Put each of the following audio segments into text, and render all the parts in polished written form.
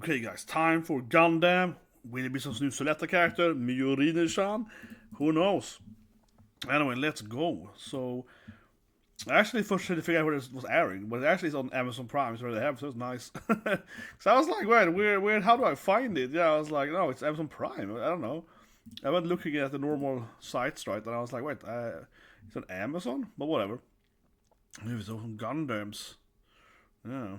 Okay guys, time for Gundam. Will it be some new Suletta character? Yuri-chan? Who knows? Anyway, let's go. So, I actually first tried to figure out where this was airing, but it actually is on Amazon Prime, so they have, so it's nice. So I was like, wait, where, how do I find it? Yeah, I was like, no, it's Amazon Prime. I don't know. I went looking at the normal sites, right, and I was like, wait, it's on Amazon? But whatever. Maybe it's on Gundams. Yeah.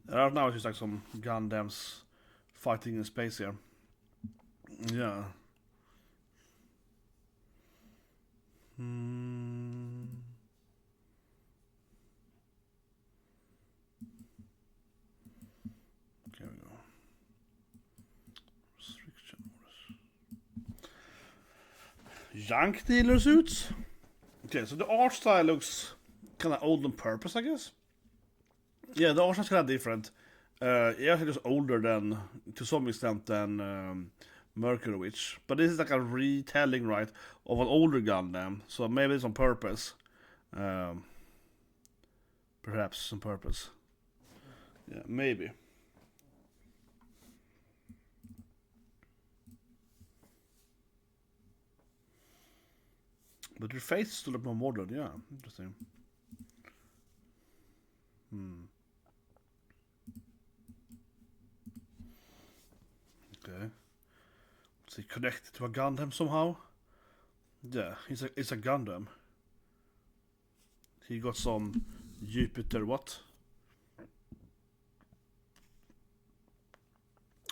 Right now it's just like some Gundams fighting in space here. Yeah. Okay, we go. Restriction orders. Junk dealer suits. Okay, so the art style looks kind of old on purpose, I guess. Yeah, the art style's kind of different. Yeah, it's just older than, to some extent, than Mercury Witch. But this is like a retelling, right, of an older Gundam. So maybe it's on purpose. Perhaps on purpose. Yeah, maybe. But your face still look more modern, yeah. Interesting. Okay. Is he connected to a Gundam somehow? Yeah, it's a Gundam. He got some Jupiter what?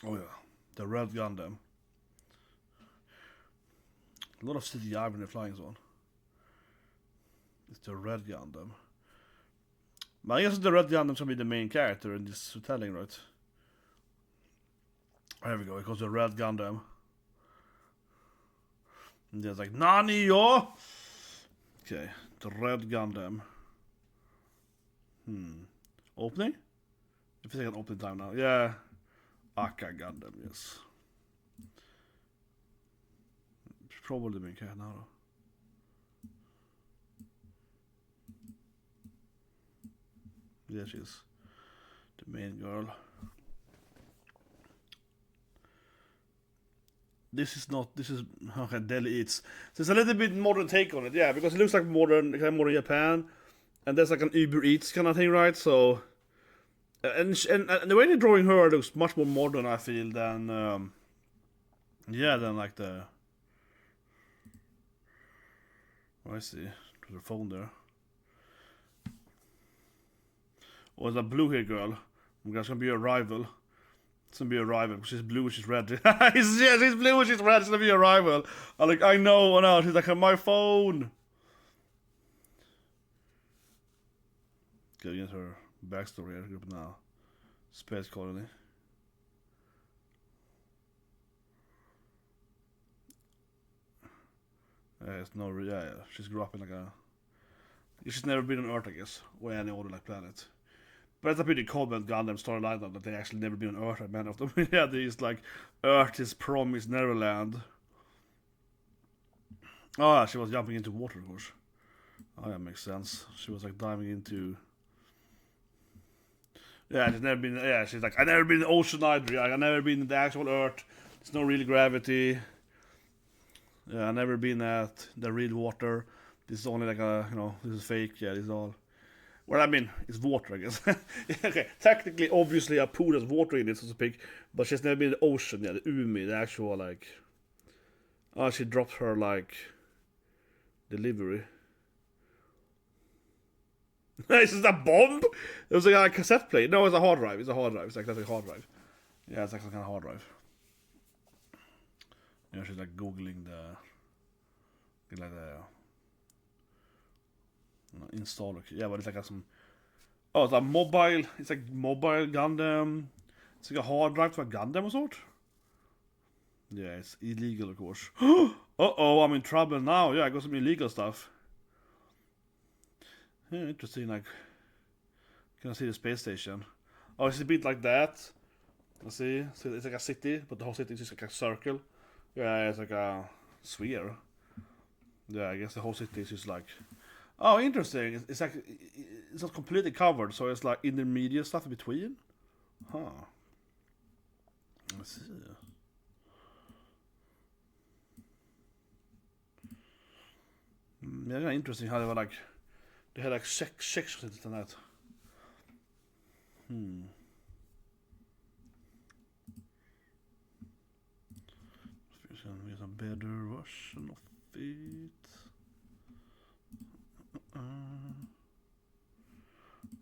Oh yeah, the red Gundam. A lot of CGI when they're flying on. It's the red Gundam. But I guess the red Gundam's gonna be the main character in this retelling, right? There we go, it goes the red Gundam. And it's like, Nani yo? Okay, the red Gundam. Opening? If you take an opening time now. Yeah. Aka Gundam, yes. Probably the main character now though. Yeah, she's the main girl. This is okay, Delhi Eats. So it's a little bit modern take on it, yeah, because it looks like modern, kind of modern Japan, and there's like an Uber Eats kind of thing, right? So, and the way they're drawing her looks much more modern, I feel, than than like the. Oh, I see. There's a phone there. Or is that blue hair girl? That's gonna be a rival. It's gonna be a rival because she's blue, she's red. she's blue, she's red. It's gonna be a rival. I know. Oh no, she's like, my phone. Getting into her backstory here now. Space colony. It's no, yeah. She's grew up in like a. She's never been on Earth, I guess, or any other like planet. But it's a pretty common Gundam storyline that they actually never been on Earth, many of them. Yeah, these like, Earth is promised Neverland. Oh, yeah, she was jumping into water, of course. Oh, that makes sense. She was like diving into. Yeah, she's never been. Yeah, she's like, I've never been in the ocean either. I've never been in the actual Earth. There's no real gravity. Yeah, I've never been at the real water. This is only like a, this is fake. Yeah, this is all. Well, I mean, it's water, I guess. Okay, technically, obviously, a pool has water in it, so to speak, but she's never been in the ocean, yeah, the Umi, the actual, like. Oh, she dropped her, like. Delivery. Is this a bomb? It was like a cassette plate. No, it's a hard drive. It's a hard drive. It's like that's a hard drive. Yeah, it's like some kind of hard drive. Yeah, she's like googling like the installer. Yeah, but it's like some. Oh, it's a mobile. It's like mobile Gundam. It's like a hard drive for a Gundam or sort. Yeah, it's illegal, of course. Uh-oh, I'm in trouble now. Yeah, I got some illegal stuff. Yeah, interesting, like. Can I see the space station? Oh, it's a bit like that. Let's see. So it's like a city, but the whole city is just like a circle. Yeah, it's like a sphere. Yeah, I guess the whole city is just like... Oh, interesting. It's like... It's not completely covered, so it's like intermediate stuff in between. Huh. Let's see. Yeah, interesting how they were like... They had like sections in that. Get a better version of it.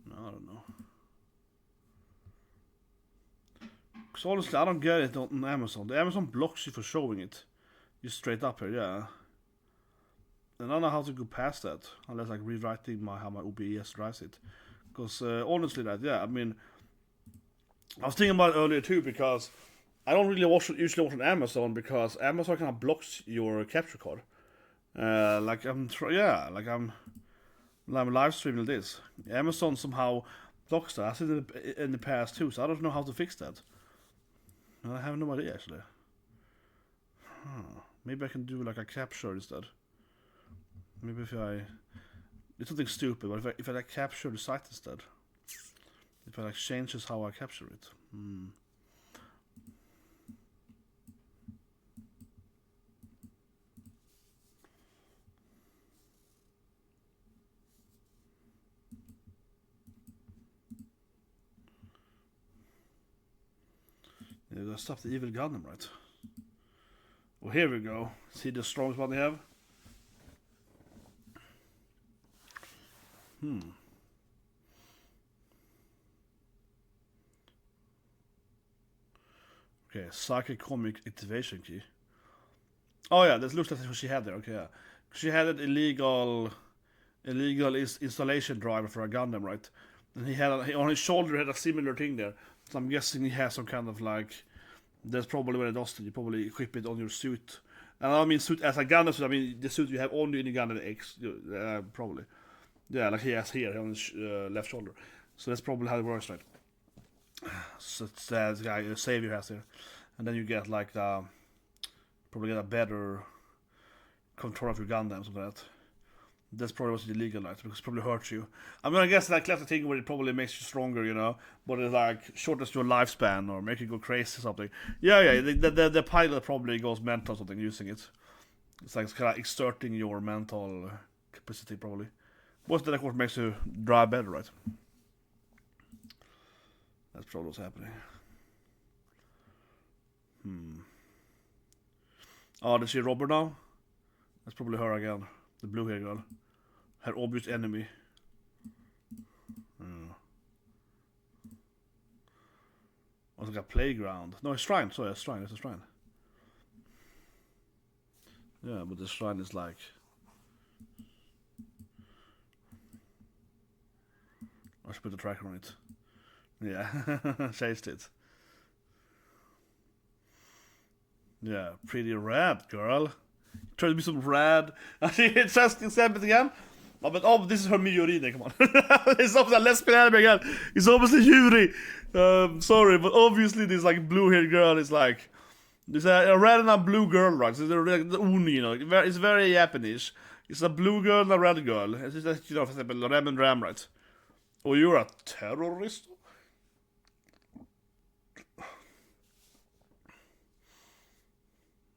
No, I don't know. Because honestly, I don't get it on Amazon. The Amazon blocks you for showing it. Just straight up here, yeah. And I don't know how to go past that unless like rewriting how my OBS drives it. Because honestly, I mean, I was thinking about it earlier too, because I don't really usually watch on Amazon, because Amazon kind of blocks your capture card. I'm live streaming this. Amazon somehow blocks that. I've seen it in the past too, so I don't know how to fix that. I have no idea actually. Maybe I can do like a capture instead. Maybe if it's something stupid, but if I like capture the site instead, if I like changes how I capture it. Yeah, gotta stop the evil Gundam, right? Well, here we go. See the strongest one they have? Okay, psychocomic activation key. Oh yeah, that looks like what she had there. Okay, yeah. She had an illegal installation driver for a Gundam, right? And he on his shoulder had a similar thing there. So I'm guessing he has some kind of like... That's probably what it does. You probably equip it on your suit. And I don't mean suit as a Gundam suit, I mean the suit you have only in the Gundam X. Probably. Yeah, like he has here on his left shoulder. So that's probably how it works, right? So it's the guy, Savior has here. And then you get like probably get a better control of your Gundam, something like that. That's probably what's illegal, right? Because it probably hurts you. I'm gonna guess that classic thing where it probably makes you stronger, you know, but it like shortens your lifespan or make you go crazy or something. Yeah. The pilot probably goes mental or something using it. It's like kind of exerting your mental capacity, probably. What's the what makes you drive better, right? That's probably what's happening. Oh, did she rob her now? That's probably her again. The blue hair girl. Her obvious enemy. Oh, it's like a playground. No, a shrine. Sorry, a shrine. It's a shrine. Yeah, but the shrine is like... I should put the tracker on it. Yeah, chased it. Yeah, pretty rad, girl. Try to be some rad. It's just exempel again. But this is her Yuri, come on. It's obviously a lesbian anime again. It's obviously Yuri. Sorry, but obviously this like blue-haired girl is like... There's a red and a blue girl, right? So they're like the uni, you know. It's very Japanese. It's a blue girl and a red girl. It's just like, you know, for example, Ram and Ram, right? Oh, you're a terrorist?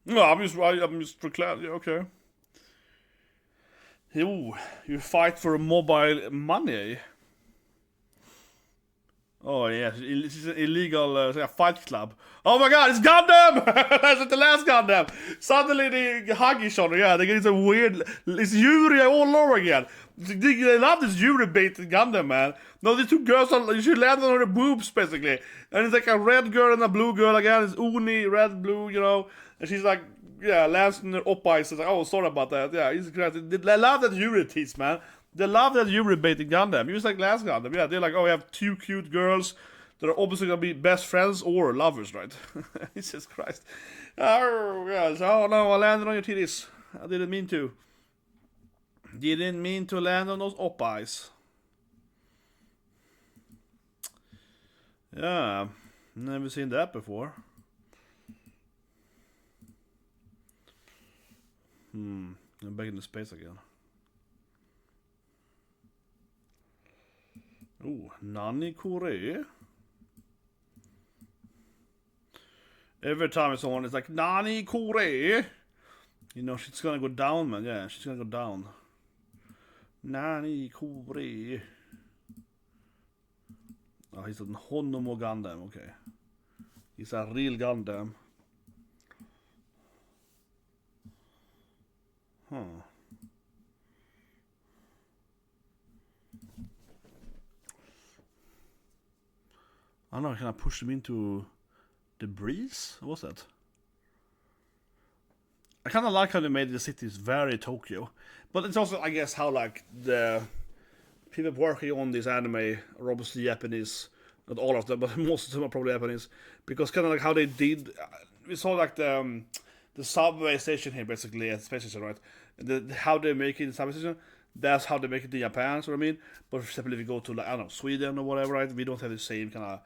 No, I'm just proclaiming. Yeah, okay. Ooh, you fight for mobile money. Oh yeah, it's an illegal fight club. Oh my god, it's Gundam! That's the last Gundam. Suddenly they hug each other. Yeah, they get some weird. It's Yuri all over again. They love this Yuri baited Gundam, man. No, these two girls she landed on her boobs basically, and it's like a red girl and a blue girl again. It's uni, red, blue, you know, and she's like, yeah, lands in her up eyes. It's like, oh, sorry about that. Yeah, it's crazy. They love that Yuri tease, man. They love that Yuri baiting Gundam. It was like last Gundam. Yeah, they're like, oh, we have two cute girls that are obviously gonna be best friends or lovers, right? Jesus Christ. Oh, yes. Oh no, I landed on your titties. I didn't mean to. Didn't mean to land on those up eyes. Yeah. Never seen that before. I'm back in the space again. Oh, Nani Kore. Every time someone is like, Nani Kore! You know, she's gonna go down, man. Yeah, she's gonna go down. Nani Kore. Oh, he's a Honomo Gundam, okay. He's a real Gundam. Huh. I don't know, can I push him into the breeze? What's that? I kind of like how they made the cities very Tokyo. But it's also, I guess, how like the people working on this anime are obviously Japanese. Not all of them, but most of them are probably Japanese. Because kind of like how they did... we saw like the subway station here, basically, at the space station, right? How they make it in the subway station, that's how they make it in Japan, so what I mean? But for example, if you go to, like, I don't know, Sweden or whatever, right? We don't have the same kind of...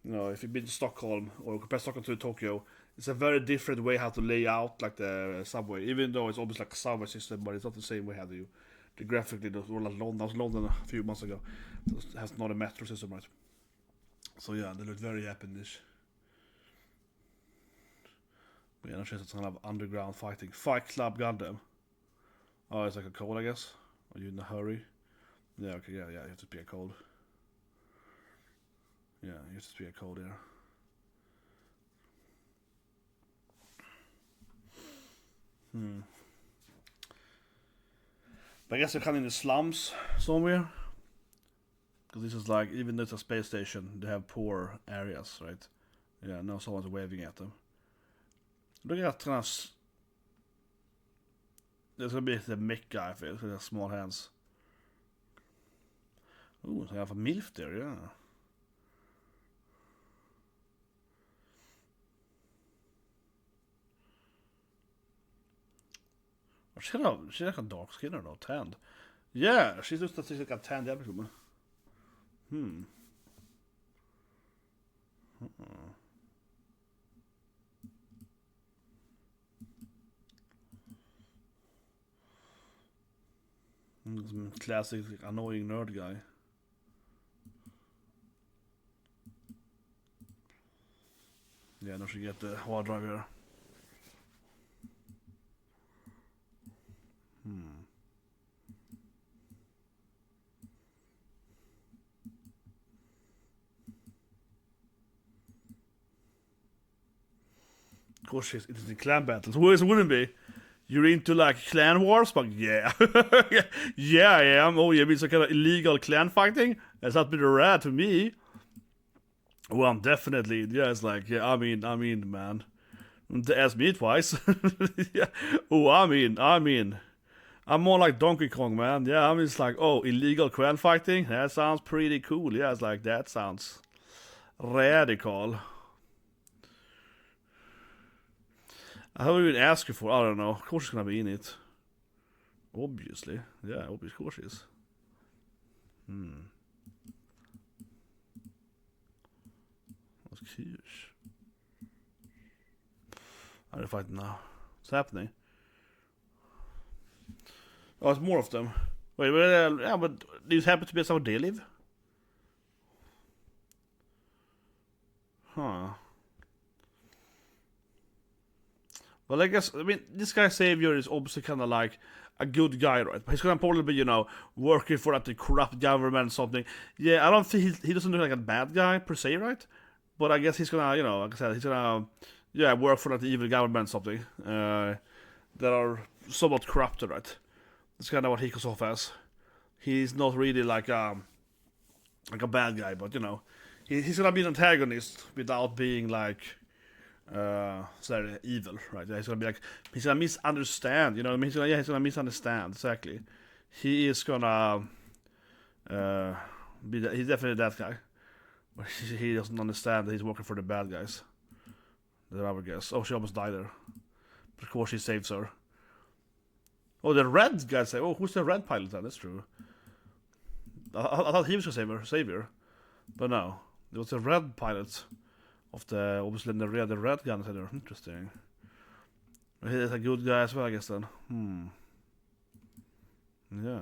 You know, if you've been to Stockholm, or compare Stockholm to Tokyo, it's a very different way how to lay out, like, the subway. Even though it's almost like a subway system, but it's not the same way how the graphically, like London, I was London a few months ago. It has not a metro system, right? So yeah, they look very Japanese. But yeah, no chance it's kind of underground fighting. Fight Club Gundam. Oh, it's like a code, I guess. Are you in a hurry? Yeah, okay, yeah, you have to speak a code. Yeah, you have to speak a code here. But I guess they're kind of in the slums somewhere. Because this is like, even though it's a space station, they have poor areas, right? Yeah, now someone's waving at them. Look at that kind of... There's gonna be the mech guy, I feel, with his small hands. Ooh, so I have a MILF there, yeah. She's like a dark skin or not, tanned. Yeah, she's just like a tanned Japanese woman. Some classic annoying nerd guy. Yeah, now she get the hard drive here. Of course, it's in clan battles. Who else wouldn't be? You're into like clan wars? But yeah. Yeah, I am. Oh, yeah, it's some kind of illegal clan fighting? That's not been rad to me. Well, definitely. Yeah, it's like, yeah, I mean, man. Don't ask me twice. Yeah. Oh, I mean. I'm more like Donkey Kong, man. Yeah, I'm just like, oh, illegal clan fighting? That sounds pretty cool. Yeah, it's like, that sounds radical. I haven't even asked you for, I don't know. Of course she's gonna be in it. Obviously. Yeah, of course she is. That's huge. How are they fighting now? What's happening? Oh, it's more of them. Wait, yeah, but these happen to be somewhere they live? Huh. Well, I guess, I mean, this guy Savior is obviously kind of like a good guy, right? But he's gonna probably be, you know, working for like the corrupt government or something. Yeah, I don't think he doesn't look like a bad guy per se, right? But I guess he's gonna, you know, like I said, he's gonna, yeah, work for like the evil government or something. That are somewhat corrupted, right? That's kind of what he goes off as. He's not really like a bad guy, but you know, he's gonna be an antagonist without being like evil, right? He's gonna be like, he's gonna misunderstand, you know what I mean? He's gonna misunderstand, exactly. He is gonna he's definitely that guy. But he doesn't understand that he's working for the bad guys. The other guys. Oh, she almost died there. But of course he saves her. Oh, the red guy say, oh, who's the red pilot then? That's true. I thought he was gonna save her. But no. It was a red pilot. of the obviously the red guns that are interesting. He's a good guy as well, I guess then. Yeah.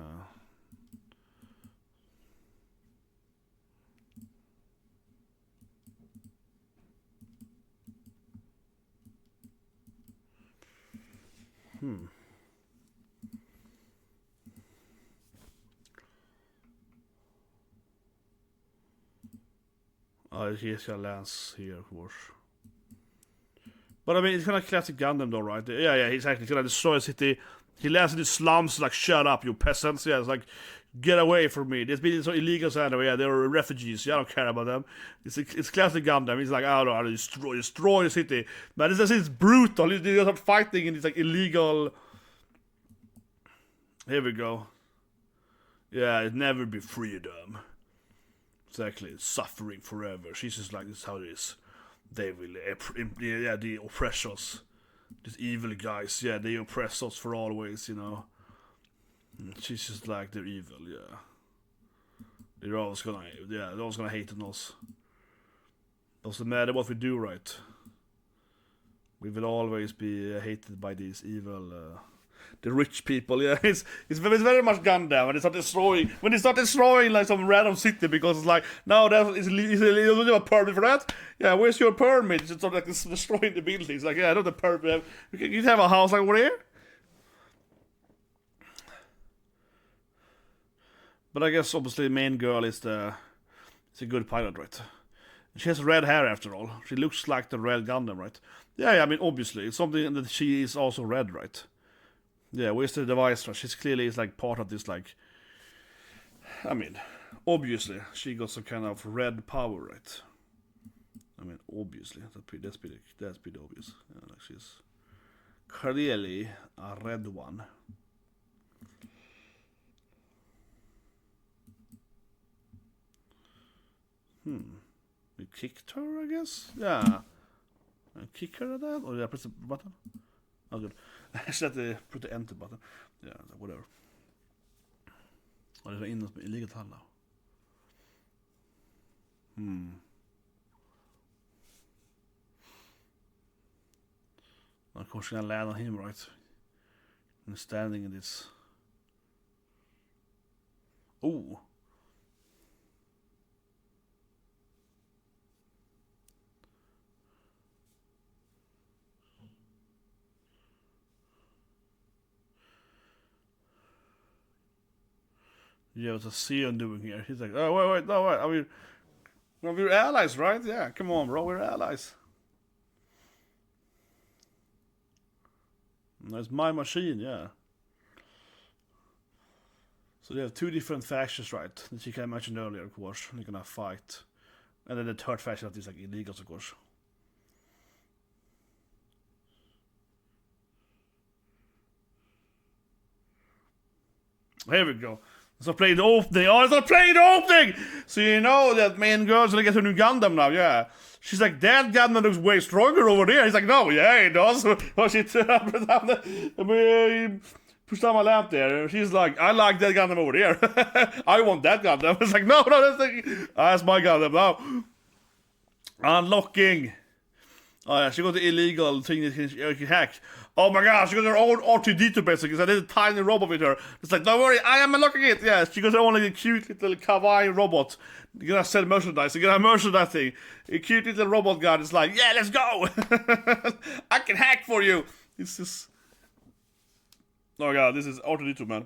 Oh, here's your lance here, of course. But I mean, it's kind of classic Gundam though, right? Yeah, exactly. He's gonna destroy a city. He lands in the slums, like, shut up, you peasants. Yeah, it's like, get away from me. There's been so illegal anyway. Yeah, they're refugees. Yeah, I don't care about them. It's classic Gundam. He's like, I don't know how to destroy the city. But it's brutal. They start fighting in this like illegal. Here we go. Yeah, it never be freedom. Exactly, suffering forever. She's just like, this is how it is. They will, they oppress us. These evil guys, yeah, they oppress us for always, you know. She's just like, they're evil, yeah. They're always gonna hate on us. Doesn't matter what we do, right? We will always be hated by these evil, the rich people. Yeah, it's very much Gundam when they start destroying like some random city because it's like, no, you don't have a permit for that. Yeah, where's your permit? It's sort of like destroying the buildings. Like, yeah, I don't have a permit. You have a house like over here. But I guess obviously the main girl is a good pilot, right? She has red hair after all. She looks like the red Gundam, right? Yeah, I mean, obviously it's something that she is also red, right? Yeah, where's the device? She's clearly is like part of this, like, I mean, obviously she got some kind of red power, right? I mean, obviously that's pretty obvious. Yeah, like she's clearly a red one. We kicked her, I guess. Yeah, I kick her at that, or did I press the button? Oh, good. I should have to put the enter button. Yeah, whatever. Ja, det var inne i ligat här now. Of course, gonna land on him, right? And standing in this. Oh. Yeah, what's a Sion doing here? He's like, oh, wait, no, wait. I mean, well, we're allies, right? Yeah, come on, bro, we're allies. That's my machine, yeah. So they have two different factions, right? That you can mention earlier, of course. They're gonna fight. And then the third faction that is like illegals, of course. Here we go. So play the opening. Oh, it's not playing the opening! So you know that main girl's gonna get her new Gundam now, yeah. She's like, that Gundam looks way stronger over there. He's like, no, yeah, it does. Oh shit, push down my lamp there. She's like, I like that Gundam over there. I want that Gundam. It's like, no, that's my Gundam now. Unlocking. Oh yeah, she got the illegal thing that she can hack. Oh my gosh, she got her own R2-D2 basically. So there's a tiny robot with her. It's like, don't worry, I am unlocking it. Yeah, she got her own like, cute little kawaii robot. You're gonna sell merchandise. You're gonna merchandise thing. A cute little robot guy is like, yeah, let's go. I can hack for you. It's just... Oh god, this is R2-D2, man.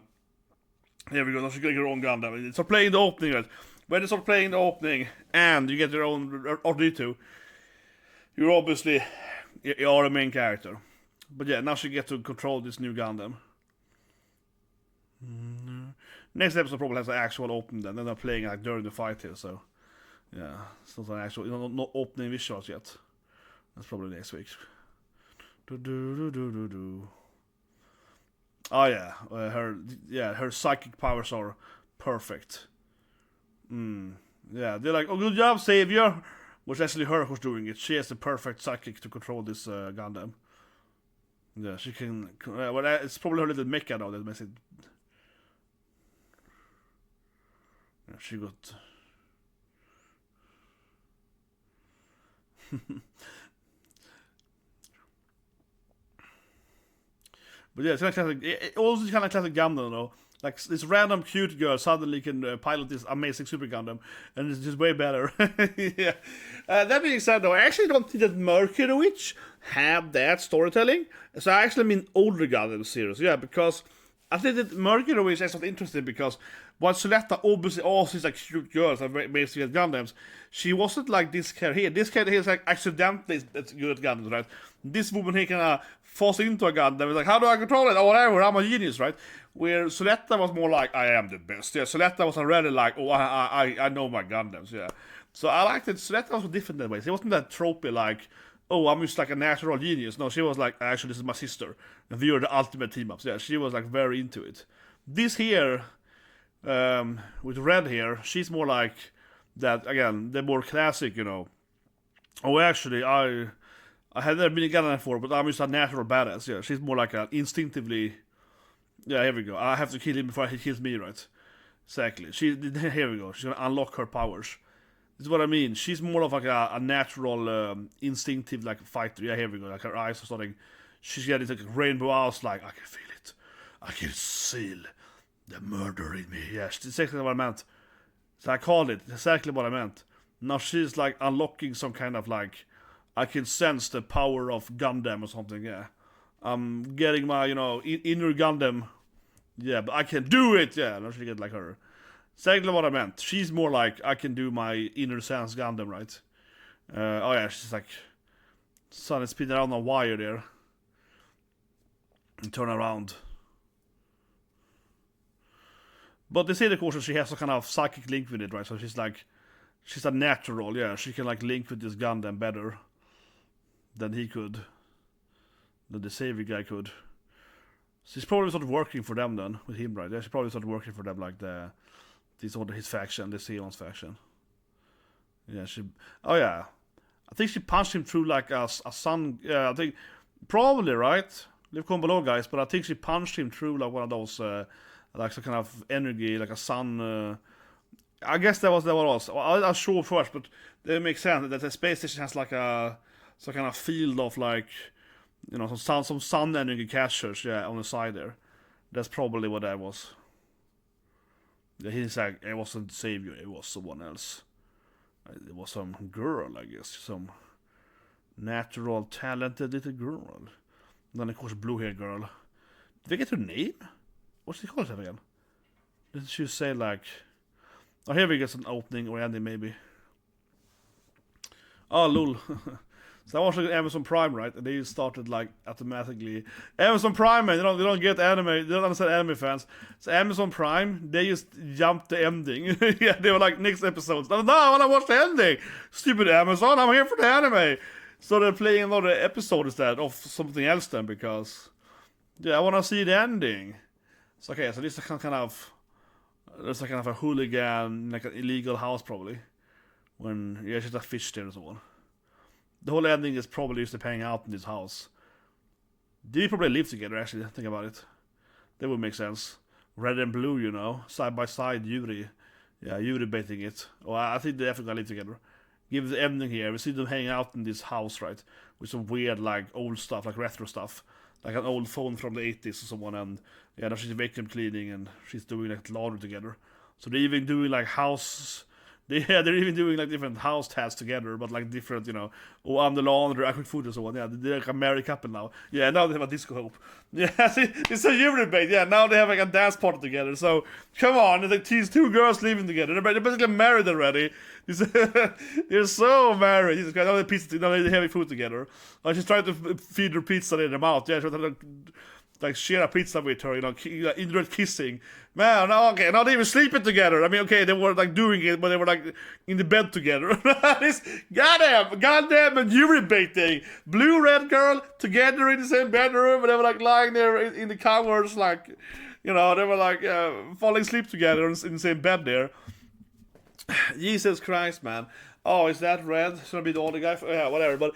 Here we go, now she's getting her own Gundam. Start playing the opening, right? When you start playing the opening and you get your own R2-D2, you're obviously you're the main character. But yeah, now she gets to control this new Gundam. Next episode probably has an actual open then. They're playing like during the fight here, so yeah, it's not an actual, not opening visuals yet. That's probably next week. Oh yeah, her psychic powers are perfect. Yeah, they're like, oh, good job, Savior. Which actually her who's doing it. She has the perfect psychic to control this Gundam. Yeah, she can. Well, it's probably her little mecha now that makes it. Yeah, she got. But yeah, it's kind of classic. It also kind of classic Gundam, though. Like this random cute girl suddenly can pilot this amazing Super Gundam, and it's just way better. Yeah. That being said, though, I actually don't think that Mercury the Witch have that storytelling. So I actually mean older Gundam series, yeah, because I think that Mercury the Witch is something interesting because while Suletta obviously also is like cute girls and basically Gundams, she wasn't like this character here. This character here is like accidentally good at Gundams, right? This woman here kind of falls into a Gundam. It's like, how do I control it? Oh, whatever, I'm a genius, right? Where Suletta was more like, I am the best. Yeah, Suletta was already like, oh, I know my Gundams, yeah. So I liked it. Suletta was different that way. She wasn't that tropey like, oh, I'm just like a natural genius. No, she was like, actually, this is my sister. And we are the ultimate team-ups. Yeah, she was like very into it. This here, with Red here, she's more like that, again, the more classic, you know. Oh, actually, I had never been a Gundam before, but I'm just a natural badass. Yeah, she's more like a instinctively. Yeah, here we go. I have to kill him before he kills me, right? Exactly. Here we go. She's gonna unlock her powers. This is what I mean. She's more of like a natural, instinctive like fighter. Yeah, here we go. Like her eyes are starting. She's getting like rainbow eyes. Like I can feel it. I can seal the murder in me. Yeah, that's exactly what I meant. So I called it. Exactly what I meant. Now she's like unlocking some kind of like. I can sense the power of Gundam or something. Yeah. I'm getting my, you know, inner Gundam. Yeah, but I can do it. Yeah, I should get like her. Exactly what I meant. She's more like, I can do my inner sense Gundam, right? Oh yeah, she's like, sun is spinning around on a wire there. And turn around. But they say, of course, that she has a kind of psychic link with it, right? So she's like, she's a natural, yeah. She can like link with this Gundam better than he could. Than the Savior guy could. So he's probably sort of working for them then, with him, right? Yeah, she's probably sort of working for them, like his faction, the Seon's faction. Yeah, oh yeah. I think she punched him through like a sun, yeah, I think, probably, right? Leave comment below, guys, but I think she punched him through like one of those, like some kind of energy, like a sun, I guess that was what it was. I'll show first, but it makes sense that the space station has like some kind of field of like, you know, some sun energy catchers, yeah, on the side there. That's probably what that was. Yeah, he's like, it wasn't Savior, it was someone else. It was some girl, I guess, some natural, talented little girl. And then of course, blue-haired girl. Did they get her name? What's she called again? Didn't she say like? Oh, here we get an opening or ending maybe. Oh, lol. So I watched Amazon Prime, right? And they started like automatically. Amazon Prime, man, they don't get anime. They don't understand anime fans. So Amazon Prime, they just jumped the ending. Yeah, they were like next episode. No, I want to watch the ending. Stupid Amazon, I'm here for the anime. So they're playing another episode instead of something else then because, yeah, I want to see the ending. So okay, so this is kind of. There's like kind of a hooligan, like an illegal house probably. When yeah, just a fish there and so on. The whole ending is probably just hanging out in this house. They probably live together actually, think about it. That would make sense. Red and blue, you know, side by side, Yuri. Yeah, Yuri baiting it. Oh, I think they definitely live together. Give the ending here. We see them hanging out in this house, right? With some weird like old stuff, like retro stuff. Like an old phone from the 80s or someone, and yeah, now she's vacuum cleaning and she's doing like laundry together. So they're even doing like they're even doing like different house tasks together, but like different, you know, oh, I'm the laundry, I cook food and so on. Yeah, they're like a married couple now. Yeah, now they have a disco hope. Yeah, it's a Yuri bait. Yeah, now they have like a dance party together. So come on, it's like these two girls living together. They're basically married already. They're so married. Jesus Christ, now they pizza, now they have food together. She's trying to feed her pizza in her mouth. Yeah, she's trying to like share a pizza with her, you know, indirect kissing. Man, okay, now they're even sleeping together. I mean, okay, they were like doing it, but they were like in the bed together. This goddamn and Yuri baiting. Blue-red girl together in the same bedroom, and they were like lying there in the covers, like, you know, they were like falling asleep together in the same bed there. Jesus Christ, man. Oh, is that red? Should I be the older guy? Yeah, whatever, but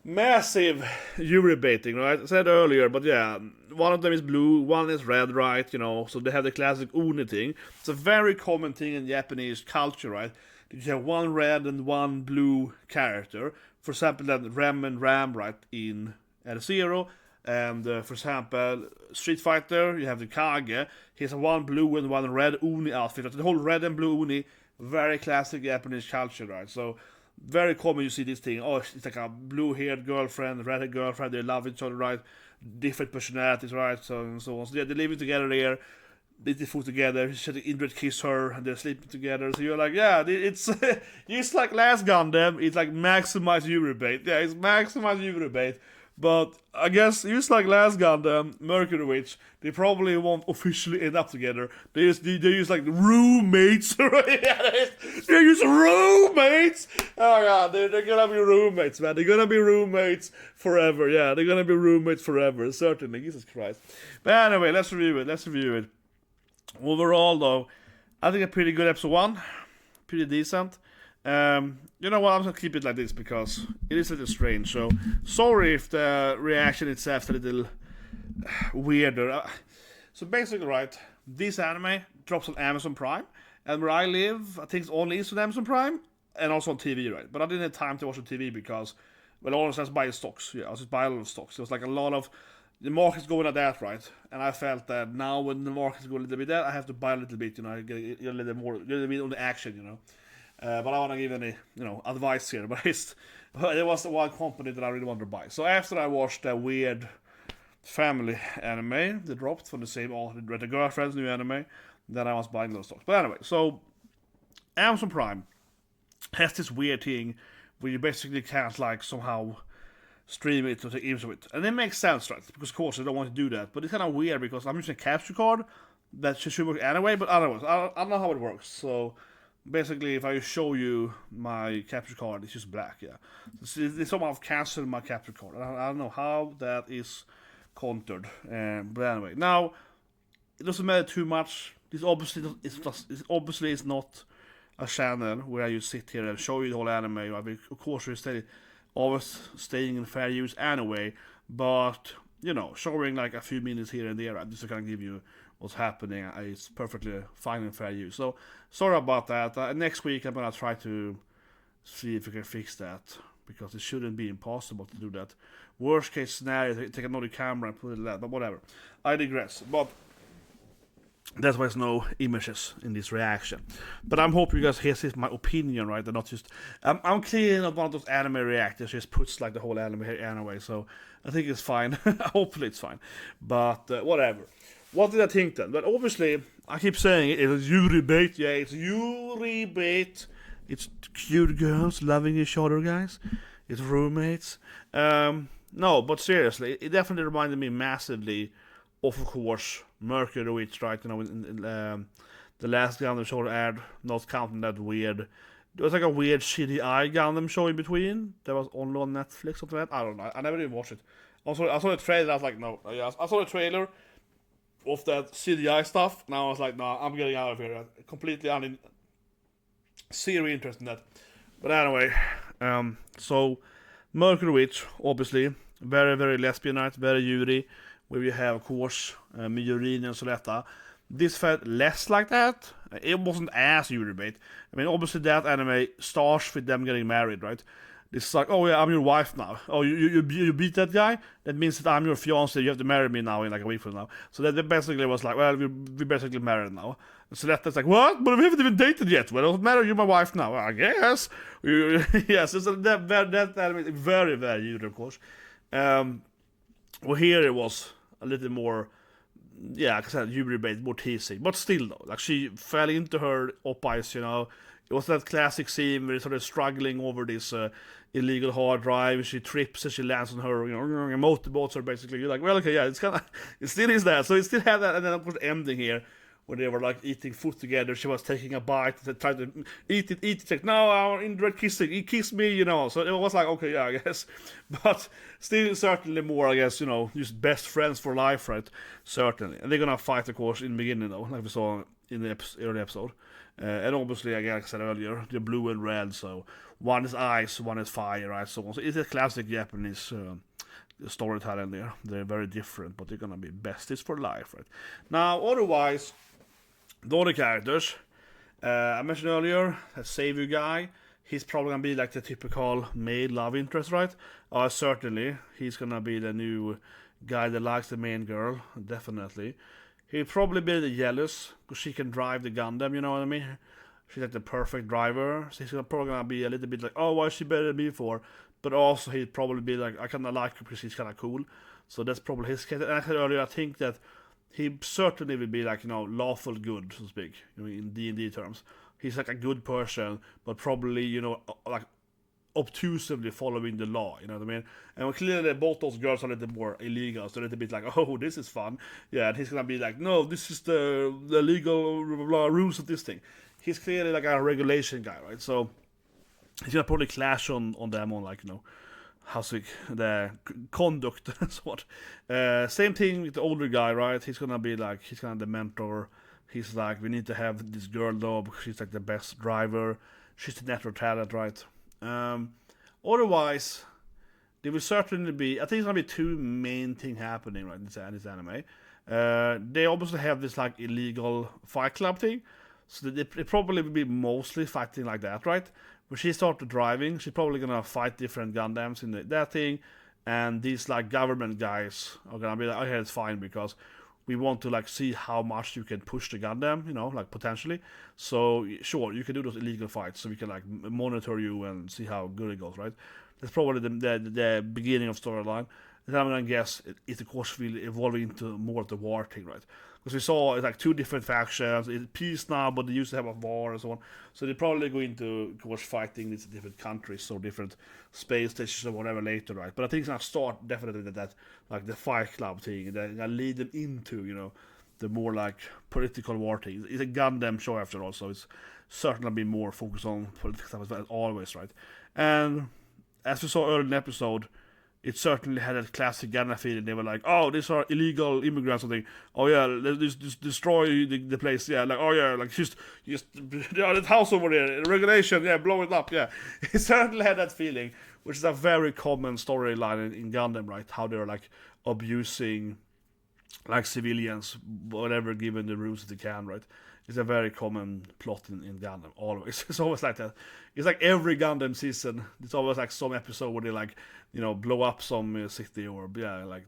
massive Yuri baiting, right? I said earlier, but yeah, one of them is blue, one is red, right? You know, so they have the classic uni thing. It's a very common thing in Japanese culture, right? You have one red and one blue character for example, then Rem and Ram, right, in Zero. And for example, Street Fighter, you have the Kage. He has a one blue and one red Uni outfit. The whole red and blue Uni, very classic Japanese culture, right? So very common you see this thing. Oh, it's like a blue-haired girlfriend, red-haired girlfriend. They love each other, right? Different personalities, right? So and so on. So they're living together there. They eat food together. Indrid kiss her, and they're sleeping together. So you're like, yeah, it's it's like last Gundam. It's like maximize Yuri bait. Yeah, it's maximize Yuri bait. But I guess just like last Gundam, Mercury Witch, they probably won't officially end up together. They use like roommates. They use roommates. Oh god, they're gonna be roommates, man. They're gonna be roommates forever. Yeah, they're gonna be roommates forever. Certainly, Jesus Christ. But anyway, let's review it. Overall, though, I think a pretty good episode 1. Pretty decent. You know what, I'm gonna keep it like this because it is a little strange, so sorry if the reaction itself is a little weirder. So basically, right, this anime drops on Amazon Prime, and where I live, I think it's only is on Amazon Prime, and also on TV, right? But I didn't have time to watch the TV because, well, honestly, I was buying stocks. Yeah, I was just buying a lot of stocks. There was like a lot of, the market's going at that, right? And I felt that now when the market's going a little bit there, I have to buy a little bit, you know, get a little bit on the action, you know. But I don't want to give any, advice here. But there was the one company that I really wanted to buy. So after I watched that weird family anime, they dropped from the same the girlfriend's new anime, then I was buying those stocks. But anyway, so Amazon Prime has this weird thing where you basically can't like somehow stream it or take images of it, and it makes sense, right? Because of course they don't want to do that. But it's kind of weird because I'm using a capture card that should work anyway. But I don't know how it works. So basically, if I show you my capture card, it's just black, yeah. They somehow canceled my capture card. I don't know how that is countered. But anyway, now, it doesn't matter too much. This obviously is not a channel where you sit here and show you the whole anime. I mean, of course, we're always staying in fair use anyway. But, showing like a few minutes here and there, just to kind of give you what's happening, is perfectly fine and fair use. So sorry about that. Next week I'm gonna try to see if we can fix that, because it shouldn't be impossible to do that. Worst case scenario, take another camera and put it there, but whatever. I digress. But that's why there's no images in this reaction. But I'm hoping you guys hear my opinion, right? And not just I'm clearly not one of those anime reactors who just puts like the whole anime here anyway. So I think it's fine. Hopefully it's fine. But whatever. What did I think then? But obviously, I keep saying it is Yuri bait. Yeah, it's Yuri bait. It's cute girls loving each other, guys. It's roommates. No, but seriously, it definitely reminded me massively of course, Mercury, which, right, in the last Gundam show aired, not counting that weird. There was like a weird CGI Gundam show in between. That was only on Netflix, something like that. I don't know. I never even watched it. Also, I saw the trailer. I was like, no. I saw the trailer of that CGI stuff. Now I was like, no, I'm getting out of here. Completely zero interest in that. But anyway, so Mercury Witch, obviously, very, very lesbian night, very Yuri, where you have, of course, Yuri and Suletta. This felt less like that. It wasn't as Yuri bait. I mean, obviously that anime starts with them getting married, right? It's like, oh yeah, I'm your wife now. Oh, you beat that guy? That means that I'm your fiance. You have to marry me now in like a week from now. So that basically was like, well, we're basically married now. And Suletta's like, what? But we haven't even dated yet. Well, it doesn't matter. You're my wife now. Well, I guess. Yes, it's that anime is very, very Yuri, of course. Well, here it was a little more, yeah, like I said, Yuri bait, more teasing. But still, though, like she fell into her oppies, It was that classic scene where they started struggling over this illegal hard drive. She trips and she lands on her, motorboats her basically. You're like, well, okay, yeah, it still is that. So it still had that, and then of course the ending here, when they were like eating food together. She was taking a bite and tried to eat it. Like, no, I'm indirect kissing. He kissed me, So it was like, okay, yeah, I guess. But still, certainly more, I guess, just best friends for life, right? Certainly. And they're gonna fight, of course, in the beginning, though, like we saw in the early episode. And obviously, like I said earlier, they're blue and red, so one is ice, one is fire, right? So it's a classic Japanese storytelling there. They're very different, but they're gonna be besties for life, right? Now, otherwise, the other characters, I mentioned earlier, that savior guy, he's probably gonna be like the typical male love interest, right? Certainly, he's gonna be the new guy that likes the main girl, definitely. He'll probably be a little jealous because she can drive the Gundam, you know what I mean? She's like the perfect driver, so he's probably gonna be a little bit like, oh, why is she better than me for? But also he'd probably be like, I kinda like her because she's kinda cool. So that's probably his case. And I said earlier, I think that he certainly will be like, lawful good, so to speak, in D&D terms. He's like a good person, but probably, like obtusely following the law, you know what I mean? And clearly both those girls are a little more illegal, so a little bit like, oh, this is fun. Yeah, and he's gonna be like, no, this is the legal rules of this thing. He's clearly like a regulation guy, right? So he's gonna probably clash on them on like, how's it, the conduct and so on. Same thing with the older guy, right? He's gonna be like, he's kind of the mentor. He's like, we need to have this girl though, because she's like the best driver. She's the natural talent, right? Otherwise, there will certainly be, I think there's gonna be two main things happening, right, in this anime. They obviously have this like illegal fight club thing, so they probably will be mostly fighting like that, right? When she started driving, she's probably gonna fight different Gundams in that thing, and these like government guys are gonna be like, okay, it's fine because we want to like see how much you can push the Gundam, like potentially. So sure, you can do those illegal fights, so we can like monitor you and see how good it goes, right? That's probably the beginning of storyline. And I'm gonna guess it of course will evolve into more of the war thing, right? Because we saw it's like two different factions. It's peace now, but they used to have a war and so on. So they probably go into, of course, fighting these different countries or different space stations or whatever later, right? But I think it's gonna start definitely that like the fight club thing, and then gonna lead them into, the more like political war thing. It's a Gundam show after all, so it's certainly be more focused on political stuff as always, right? And as we saw earlier in the episode, it certainly had that classic Gundam feeling. They were like, oh, these are illegal immigrants or something. Oh yeah, let's destroy the place. Yeah, like, oh yeah, like just that house over there, regulation, yeah, blow it up, yeah. It certainly had that feeling, which is a very common storyline in Gundam, right? How they're like abusing like civilians, whatever given the rules they can, right? It's a very common plot in Gundam, always. It's always like that. It's like every Gundam season, it's always like some episode where they like, blow up some city or, like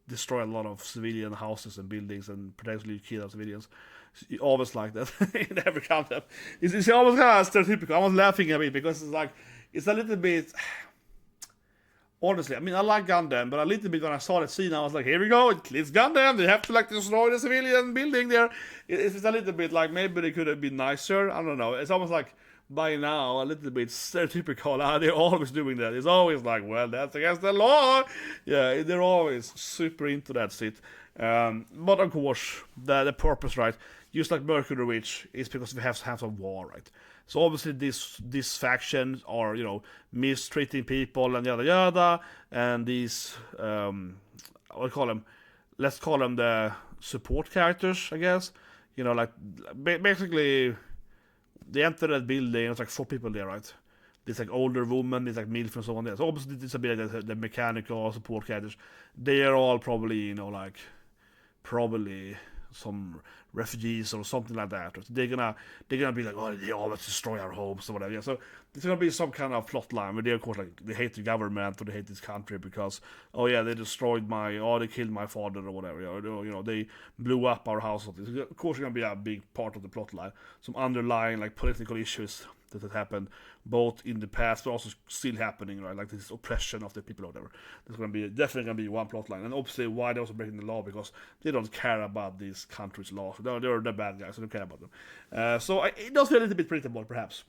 destroy a lot of civilian houses and buildings and potentially kill civilians. It's always like that in every Gundam. It's always kind of stereotypical. I was laughing a bit because it's like, it's a little bit... Honestly, I mean, I like Gundam, but a little bit when I saw that scene, I was like, here we go, it's Gundam, they have to like destroy the civilian building there. It's a little bit like, maybe they could have been nicer, I don't know. It's almost like, by now, a little bit stereotypical, they're always doing that. It's always like, well, that's against the law. Yeah, they're always super into that shit. But of course, the purpose, right, just like Mercury Witch, is because we have to have some war, right? So obviously these factions are, mistreating people and yada yada, and these, let's call them the support characters, I guess. Like, basically, they enter that building, it's like 4 people there, right? There's like older women, there's like MILF and so on there. So obviously this is a bit like the mechanical support characters. They are all probably, probably some refugees or something like that. They're gonna be like, oh, let's destroy our homes or whatever. Yeah, so there's gonna be some kind of plot line where they, of course, like they hate the government or they hate this country because, oh yeah, they destroyed they killed my father or whatever. They blew up our house. Of course, it's gonna be a big part of the plot line. Some underlying like political issues that had happened both in the past but also still happening, right? Like this oppression of the people or whatever. There's definitely gonna be one plot line, and obviously why they're also breaking the law, because they don't care about these countries' laws. They're the bad guys, so they don't care about them. So it does feel a little bit predictable, perhaps.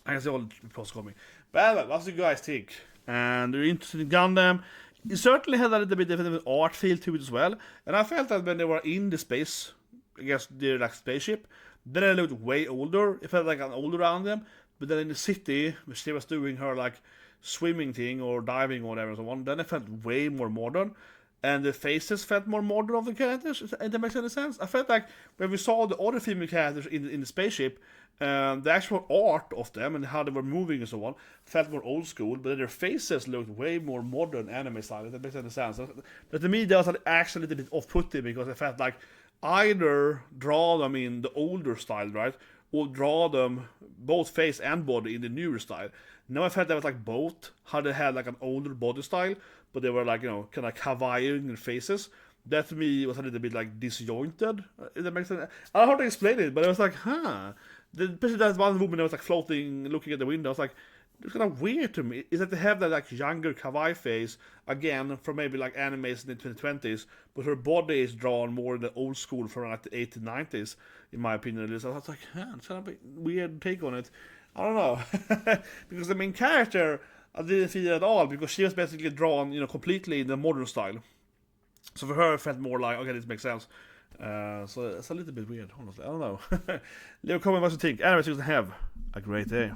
I can see all the reports coming. But what do you guys think? And you're interested in Gundam. It certainly had a little bit of an art feel to it as well, and I felt that when they were in the space, I guess they're like spaceship, then they looked way older. It felt like an older around them. But then in the city, when she was doing her like swimming thing or diving or whatever and so on, then it felt way more modern. And the faces felt more modern of the characters. And that makes any sense. I felt like when we saw the other female characters in the spaceship, the actual art of them and how they were moving and so on felt more old school, but their faces looked way more modern anime style. That makes any sense. But to me, that was actually a little bit off-putting, because I felt like either draw them in the older style, right, or draw them both face and body in the newer style. Now I felt that was like both, how they had like an older body style, but they were like, you know, kind of kawaiiing their faces. That to me was a little bit like disjointed. If that makes sense. I don't know how to explain it, but I was like, huh. Especially that one woman that was like floating, looking at the window. I was like, it's kind of weird to me. Is that they have that like younger kawaii face again from maybe like animes in the 2020s, but her body is drawn more in the old school from like the 80s, 90s, in my opinion. At least. I was like, huh, it's kind of a weird take on it. I don't know, because the main character I didn't feel it at all because she was basically drawn, you know, completely in the modern style. So for her, it felt more like, okay, this makes sense. So it's a little bit weird, honestly. I don't know. Leave a comment what you think. Anyways, you can have a great day.